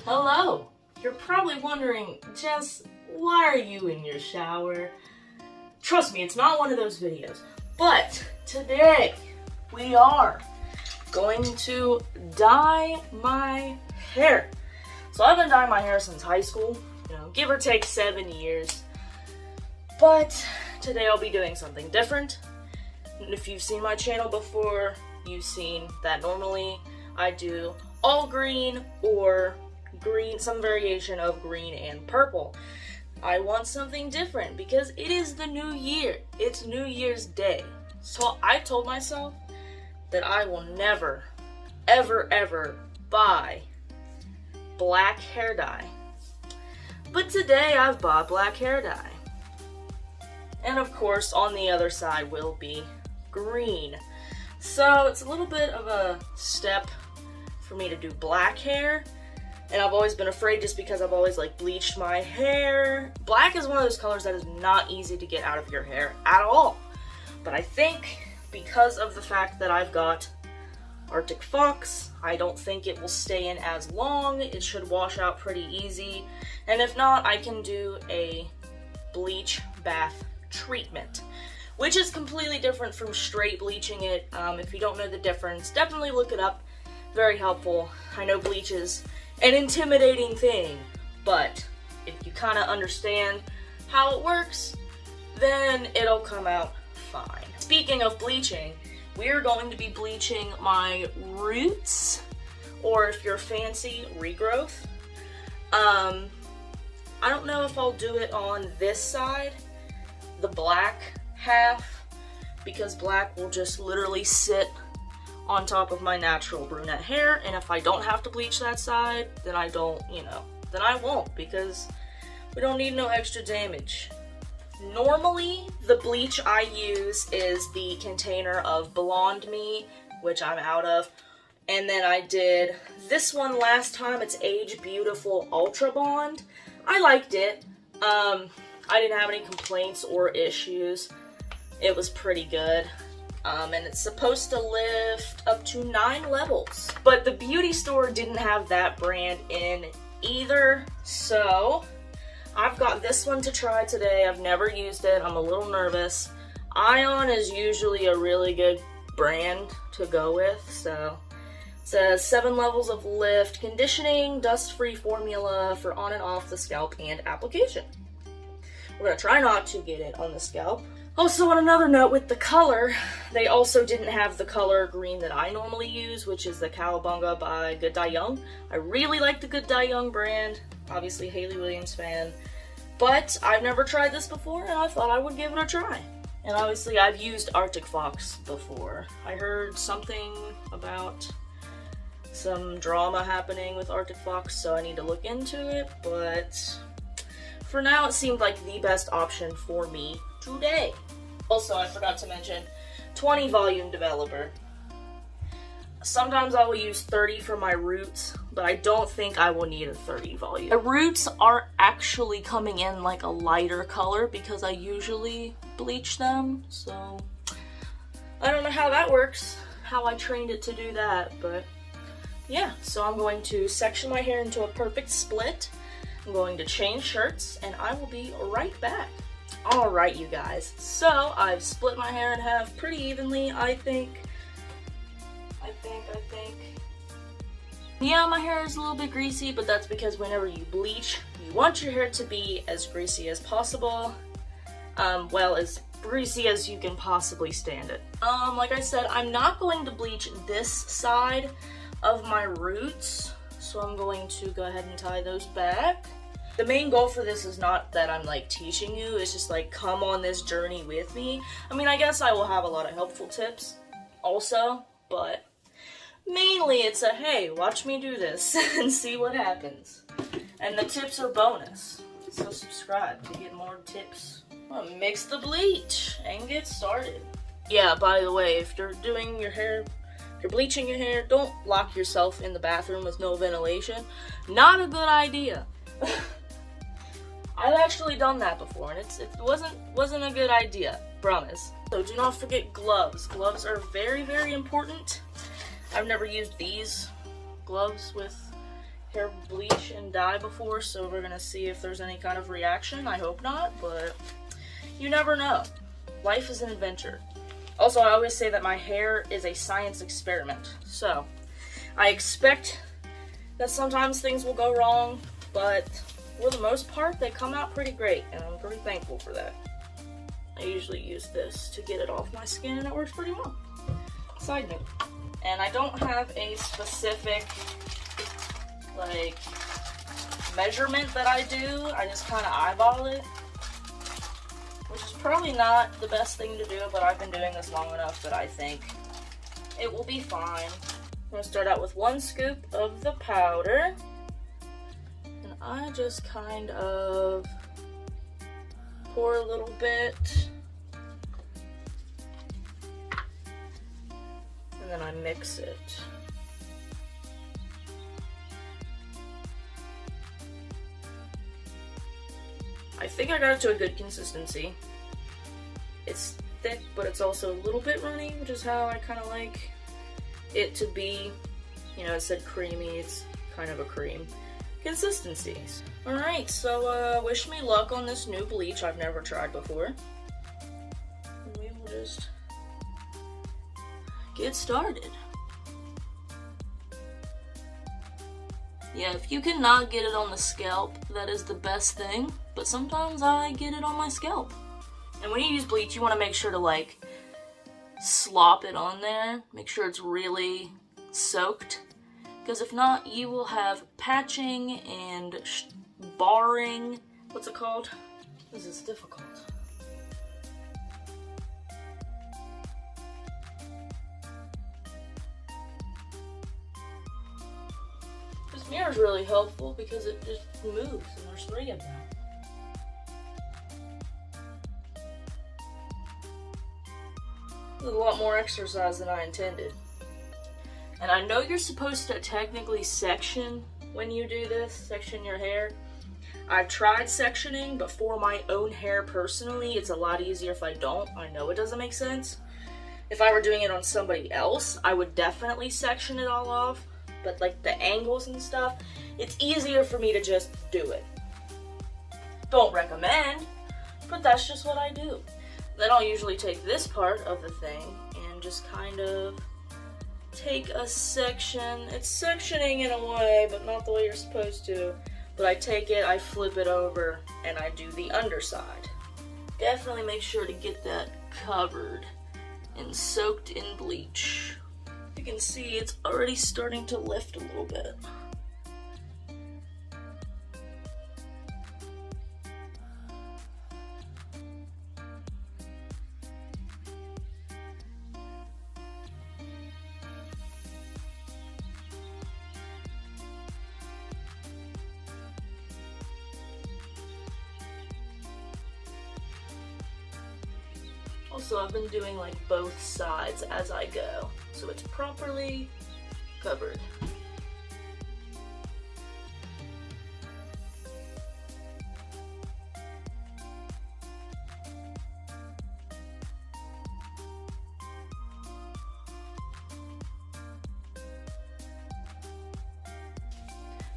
Hello! You're probably wondering, Jess, why are you in your shower? Trust me, it's not one of those videos. But today, we are going to dye my hair. So I've been dyeing my hair since high school, give or take 7 years. But today I'll be doing something different. And if you've seen my channel before, you've seen that normally I do all green or green, some variation of green and purple. I want something different because it is the new year. It's New Year's Day. So I told myself that I will never, ever, ever buy black hair dye. But today I've bought black hair dye. And of course, on the other side will be green. So it's a little bit of a step for me to do black hair. And I've always been afraid just because I've always bleached my hair. Black is one of those colors that is not easy to get out of your hair at all. But I think because of the fact that I've got Artic Fox, I don't think it will stay in as long. It should wash out pretty easy. And if not, I can do a bleach bath treatment, which is completely different from straight bleaching it. If you don't know the difference, definitely look it up. Very helpful. I know bleach is an intimidating thing, but if you kind of understand how it works, then it'll come out fine. Speaking of bleaching, we are going to be bleaching my roots, or if you're fancy, regrowth. I don't know if I'll do it on this side, the black half, because black will just literally sit on top of my natural brunette hair, and if I don't have to bleach that side, then I don't, then I won't, because we don't need no extra damage. Normally, the bleach I use is the container of Blonde Me, which I'm out of, and then I did this one last time. It's Age Beautiful Ultra Bond. I liked it. I didn't have any complaints or issues. It was pretty good. And it's supposed to lift up to 9 levels. But the beauty store didn't have that brand in either, so I've got this one to try today. I've never used it. I'm a little nervous. Ion is usually a really good brand to go with, so it says 7 levels of lift, conditioning, dust-free formula for on and off the scalp and application. We're gonna try not to get it on the scalp. Also, on another note, with the color, they also didn't have the color green that I normally use, which is the Kowabunga by Good Dye Young. I really like the Good Dye Young brand. Obviously, Hayley Williams fan. But I've never tried this before, and I thought I would give it a try. And obviously, I've used Artic Fox before. I heard something about some drama happening with Artic Fox, so I need to look into it. But for now, it seemed like the best option for me today. Also, I forgot to mention, 20 volume developer. Sometimes I will use 30 for my roots, but I don't think I will need a 30 volume. The roots are actually coming in like a lighter color because I usually bleach them, so I don't know how that works, how I trained it to do that, but yeah. So I'm going to section my hair into a perfect split. I'm going to change shirts, and I will be right back. Alright, you guys, so I've split my hair in half pretty evenly, I think. Yeah, my hair is a little bit greasy, but that's because whenever you bleach, you want your hair to be as greasy as possible. Well, as greasy as you can possibly stand it. Like I said, I'm not going to bleach this side of my roots, so I'm going to go ahead and tie those back. The main goal for this is not that I'm teaching you, it's just come on this journey with me. I mean, I guess I will have a lot of helpful tips also, but mainly it's a, hey, watch me do this and see what happens. And the tips are bonus, so subscribe to get more tips. Well, mix the bleach and get started. Yeah, by the way, if you're doing your hair, if you're bleaching your hair, don't lock yourself in the bathroom with no ventilation. Not a good idea. I've actually done that before, and it wasn't a good idea, promise. So do not forget gloves. Gloves are very, very important. I've never used these gloves with hair bleach and dye before, so we're gonna see if there's any kind of reaction. I hope not, but you never know. Life is an adventure. Also, I always say that my hair is a science experiment, so I expect that sometimes things will go wrong, but for the most part, they come out pretty great, and I'm pretty thankful for that. I usually use this to get it off my skin, and it works pretty well. Side note. And I don't have a specific, like, measurement that I do. I just kind of eyeball it, which is probably not the best thing to do, but I've been doing this long enough that I think it will be fine. I'm going to start out with 1 scoop of the powder, and I just kind of pour a little bit, and then I mix it. I think I got it to a good consistency. It's thick, but it's also a little bit runny, which is how I kind of like it to be. You know, it said creamy, it's kind of a cream consistency. Alright, so wish me luck on this new bleach I've never tried before. And we will just get started. Yeah, if you cannot get it on the scalp, that is the best thing, but sometimes I get it on my scalp. And when you use bleach, you want to make sure to, like, slop it on there. Make sure it's really soaked, because if not, you will have patching and barring. What's it called? This is difficult. This mirror is really helpful because it just moves, and there's 3 of them. This is a lot more exercise than I intended. And I know you're supposed to technically section when you do this, section your hair. I've tried sectioning, but for my own hair personally, it's a lot easier if I don't. I know it doesn't make sense. If I were doing it on somebody else, I would definitely section it all off. But like the angles and stuff, it's easier for me to just do it. Don't recommend, but that's just what I do. Then I'll usually take this part of the thing and just kind of take a section. It's sectioning in a way, but not the way you're supposed to. But I take it, I flip it over, and I do the underside. Definitely make sure to get that covered and soaked in bleach. You can see it's already starting to lift a little bit. Also, I've been doing like both sides as I go, so it's properly covered.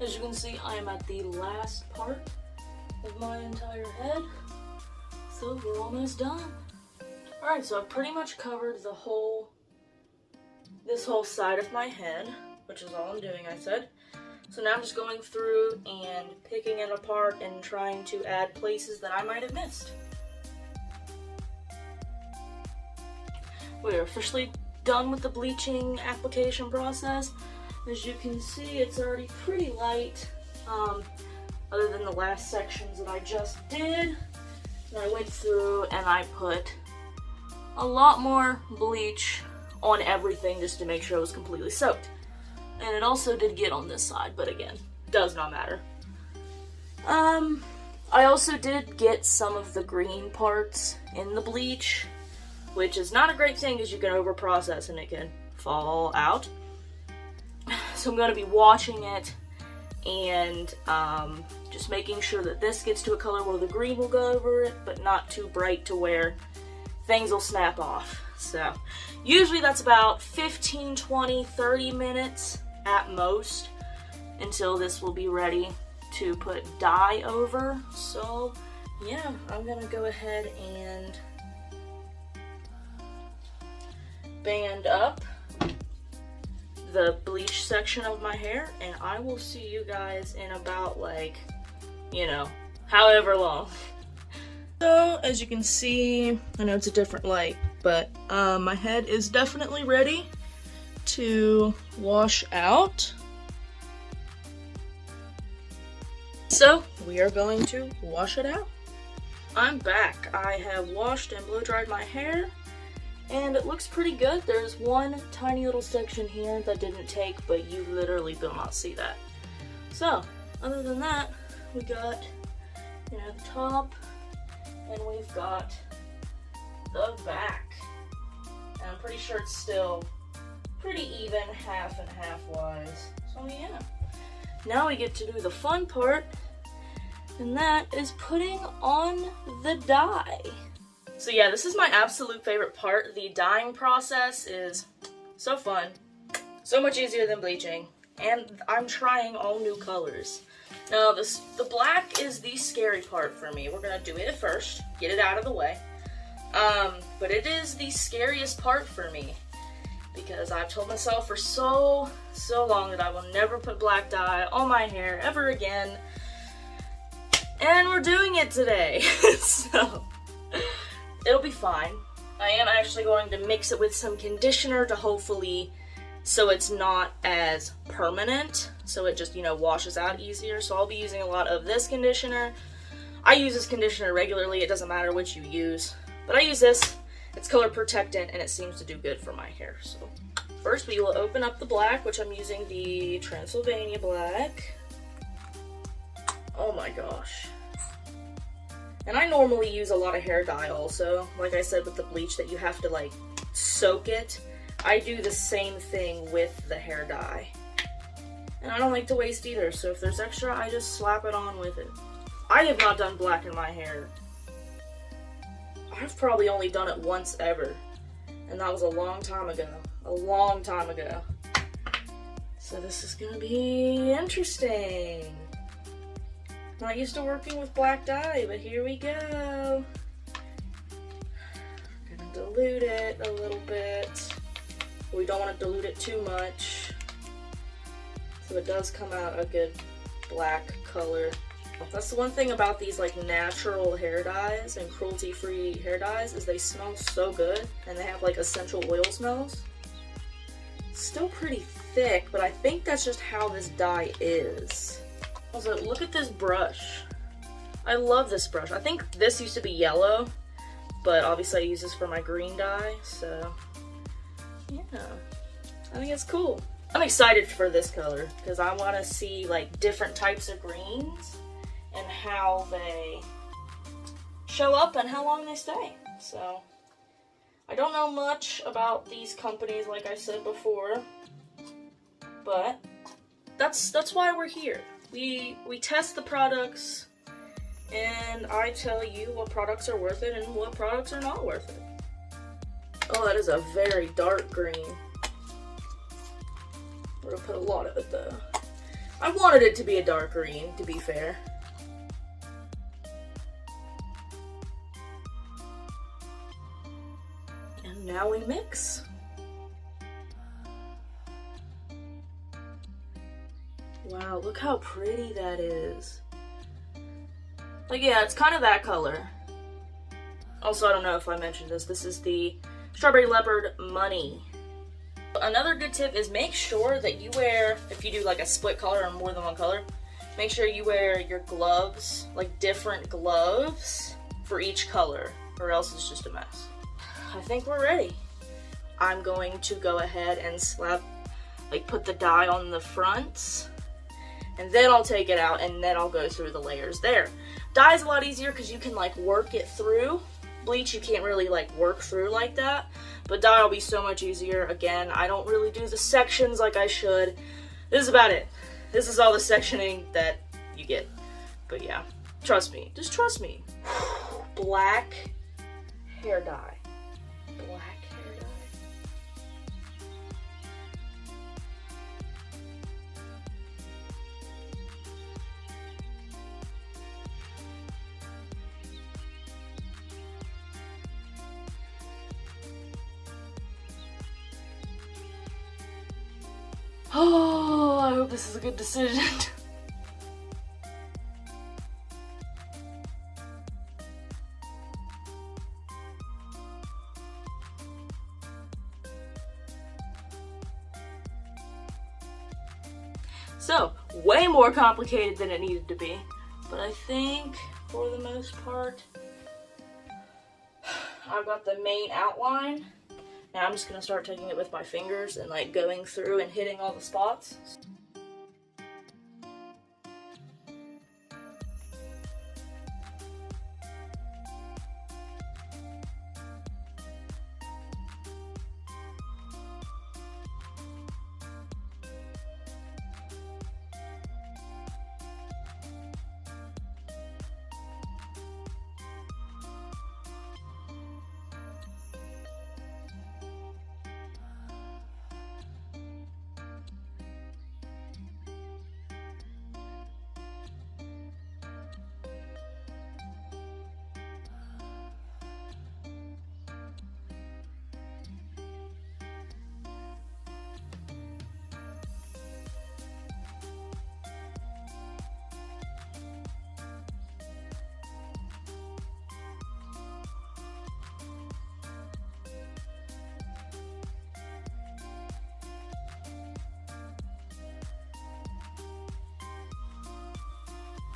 As you can see, I am at the last part of my entire head, so we're almost done. Alright, so I've pretty much covered this whole side of my head, which is all I'm doing, I said. So now I'm just going through and picking it apart and trying to add places that I might have missed. We're officially done with the bleaching application process. As you can see, it's already pretty light, other than the last sections that I just did. And I went through and I put a lot more bleach on everything just to make sure it was completely soaked. And it also did get on this side, but again, does not matter. I also did get some of the green parts in the bleach, which is not a great thing because you can overprocess and it can fall out. So I'm going to be watching it and just making sure that this gets to a color where the green will go over it, but not too bright to where things will snap off. So usually that's about 15, 20, 30 minutes at most. until this will be ready to put dye over. So yeah, I'm gonna go ahead and band up the bleach section of my hair, and I will see you guys in about, like, you know, however long. So as you can see, I know it's a different light, but my head is definitely ready to wash out. So we are going to wash it out. I'm back. I have washed and blow dried my hair, and it looks pretty good. There's one tiny little section here that didn't take, but you literally will not see that. So other than that, we got, you know, the top, and we've got the back. And I'm pretty sure it's still pretty even, half and half wise. So yeah. Now we get to do the fun part, and that is putting on the dye. So yeah, this is my absolute favorite part. The dyeing process is so fun, so much easier than bleaching, and I'm trying all new colors. Now the black is the scary part for me. We're gonna do it first, get it out of the way. But it is the scariest part for me, because I've told myself for so long that I will never put black dye on my hair ever again. And we're doing it today. So it'll be fine. I am actually going to mix it with some conditioner to hopefully, so it's not as permanent, so it just, you know, washes out easier. So I'll be using a lot of this conditioner. I use this conditioner regularly. It doesn't matter which you use, but I use this. It's color protectant, and it seems to do good for my hair. So first we will open up the black, which I'm using the Transylvania black. Oh my gosh. And I normally use a lot of hair dye also. Like I said with the bleach, that you have to like soak it. I do the same thing with the hair dye. And I don't like to waste either, so if there's extra, I just slap it on with it. I have not done black in my hair. I've probably only done it once ever. And that was a long time ago. A long time ago. So this is gonna be interesting. Not used to working with black dye, but here we go. Gonna dilute it a little bit. We don't want to dilute it too much, so it does come out a good black color. That's the one thing about these like natural hair dyes and cruelty-free hair dyes, is they smell so good, and they have like essential oil smells. Still pretty thick, but I think that's just how this dye is. Also, look at this brush. I love this brush. I think this used to be yellow, but obviously I use this for my green dye, so yeah, I think it's cool. I'm excited for this color because I want to see like different types of greens and how they show up and how long they stay. So I don't know much about these companies, like I said before, but that's why we're here. We test the products, and I tell you what products are worth it and what products are not worth it. Oh, that is a very dark green. We're gonna put a lot of it though. I wanted it to be a dark green, to be fair. And now we mix. Wow, look how pretty that is. Like, yeah, it's kind of that color. Also, I don't know if I mentioned this. This is the Strawberry Leopard Money. Another good tip is make sure that you wear, if you do like a split color or more than one color, make sure you wear your gloves, like different gloves for each color, or else it's just a mess. I think we're ready. I'm going to go ahead and put the dye on the fronts, and then I'll take it out, and then I'll go through the layers there. Dye is a lot easier because you can like work it through. Bleach, you can't really like work through like that, but dye will be so much easier. Again, I don't really do the sections like I should. This is about it. This is all the sectioning that you get. But yeah, trust me. Just trust me. Black hair dye. Black hair dye. Oh, I hope this is a good decision. So, way more complicated than it needed to be, but I think for the most part, I've got the main outline. Now I'm just gonna start taking it with my fingers and like going through and hitting all the spots.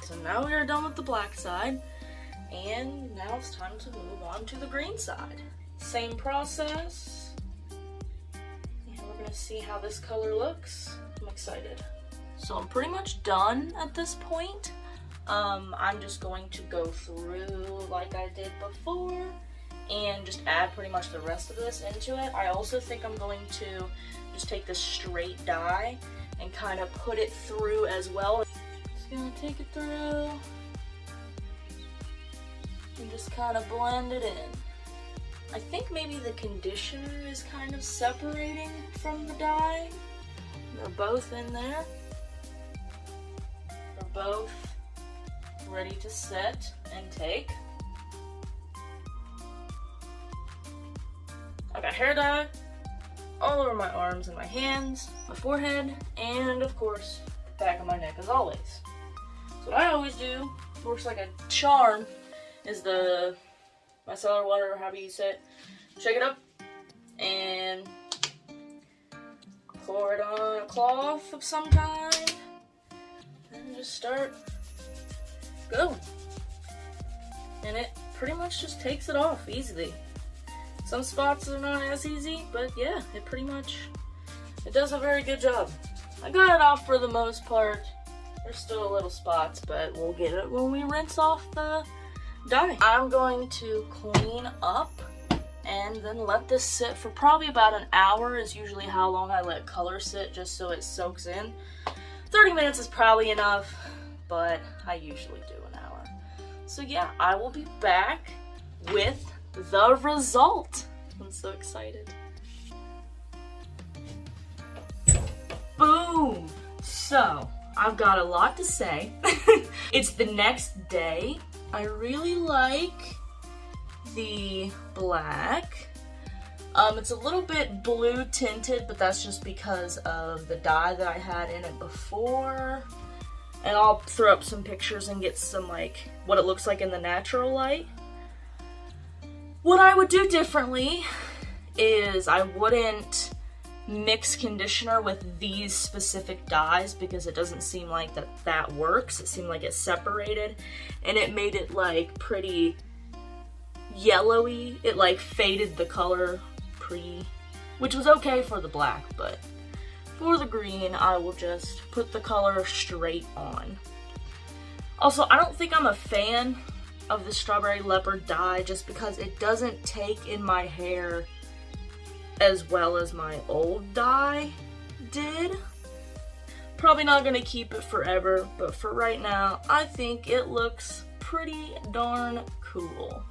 So now we are done with the black side, and now it's time to move on to the green side. Same process, and we're gonna see how this color looks. I'm excited. So I'm pretty much done at this point. I'm just going to go through like I did before and just add pretty much the rest of this into it. I also think I'm going to just take this straight dye and kind of put it through as well. Gonna take it through and just kind of blend it in. I think maybe the conditioner is kind of separating from the dye. They're both in there. They're both ready to set and take. I got hair dye all over my arms and my hands, my forehead, and of course, the back of my neck as always. So what I always do, works like a charm, is the micellar water, or however you say it. Shake it up and pour it on a cloth of some kind and just start going. And it pretty much just takes it off easily. Some spots are not as easy, but yeah, it does a very good job. I got it off for the most part. There's still little spots, but we'll get it when we rinse off the dye. I'm going to clean up and then let this sit for probably about an hour is usually how long I let color sit, just so it soaks in. 30 minutes is probably enough, but I usually do an hour. So yeah, I will be back with the result. I'm so excited. Boom! So, I've got a lot to say. It's the next day. I really like the black. It's a little bit blue tinted, but that's just because of the dye that I had in it before. And I'll throw up some pictures and get some like what it looks like in the natural light. What I would do differently is I wouldn't mix conditioner with these specific dyes because it doesn't seem like that works. It seemed like it separated and it made it like pretty yellowy. It like faded the color which was okay for the black, but for the green I will just put the color straight on. Also, I don't think I'm a fan of the strawberry leopard dye just because it doesn't take in my hair as well as my old dye did. Probably not gonna keep it forever, but for right now, I think it looks pretty darn cool.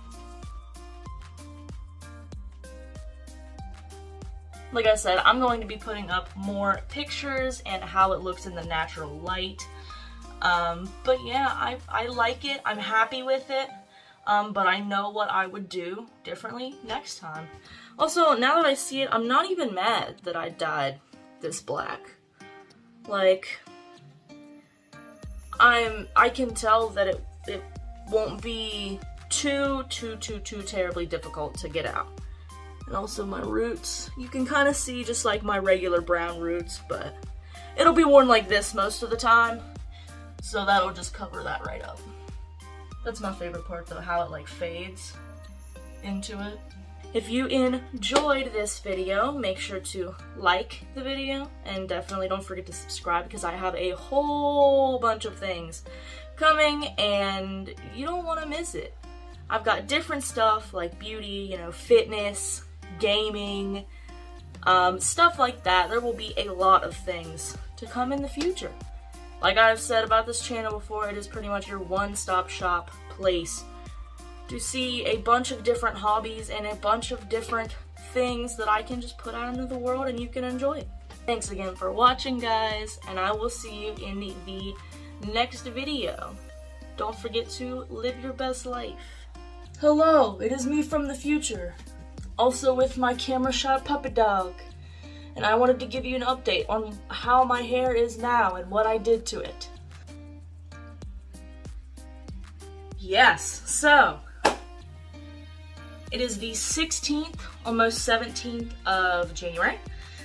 Like I said, I'm going to be putting up more pictures and how it looks in the natural light. But yeah, I like it, I'm happy with it, but I know what I would do differently next time. Also, now that I see it, I'm not even mad that I dyed this black. Like, I can tell that it won't be too terribly difficult to get out. And also my roots, you can kind of see just like my regular brown roots, but it'll be worn like this most of the time, so that'll just cover that right up. That's my favorite part though, how it like fades into it. If you enjoyed this video, make sure to like the video, and definitely don't forget to subscribe because I have a whole bunch of things coming and you don't want to miss it. I've got different stuff like beauty, you know, fitness, gaming, stuff like that. There will be a lot of things to come in the future. Like I've said about this channel before, it is pretty much your one-stop shop place to see a bunch of different hobbies and a bunch of different things that I can just put out into the world and you can enjoy. Thanks again for watching, guys, and I will see you in the next video. Don't forget to live your best life. Hello, it is me from the future, also with my camera shot puppet dog, and I wanted to give you an update on how my hair is now and what I did to it. Yes, so it is the 16th, almost 17th of January,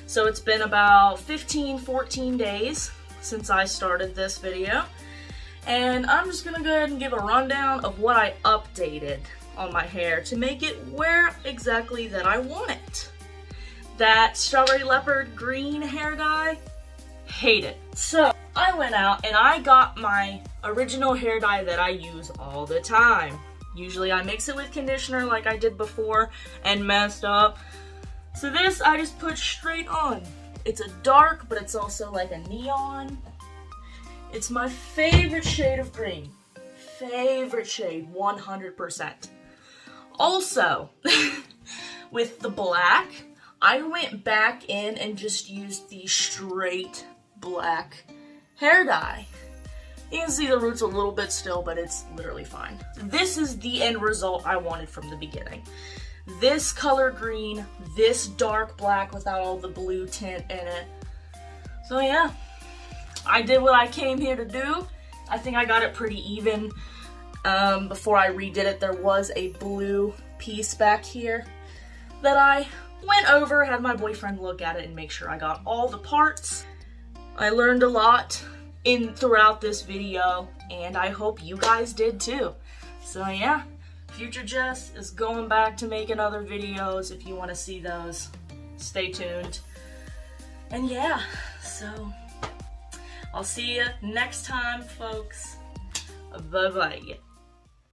so it's been about 14 days since I started this video, and I'm just gonna go ahead and give a rundown of what I updated on my hair to make it where exactly that I want it. That strawberry leopard green hair dye, hate it. So I went out and I got my original hair dye that I use all the time. Usually I mix it with conditioner like I did before and messed up. So this I just put straight on. It's a dark, but it's also like a neon. It's my favorite shade of green. Favorite shade, 100%. Also, with the black, I went back in and just used the straight black hair dye. You can see the roots a little bit still, but it's literally fine. This is the end result I wanted from the beginning. This color green, this dark black without all the blue tint in it. So yeah, I did what I came here to do. I think I got it pretty even. Before I redid it, there was a blue piece back here that I went over, had my boyfriend look at it and make sure I got all the parts. I learned a lot throughout this video, and I hope you guys did too. So yeah, Future Jess is going back to making other videos. If you want to see those, stay tuned. And yeah, so I'll see you next time, folks. Bye-bye.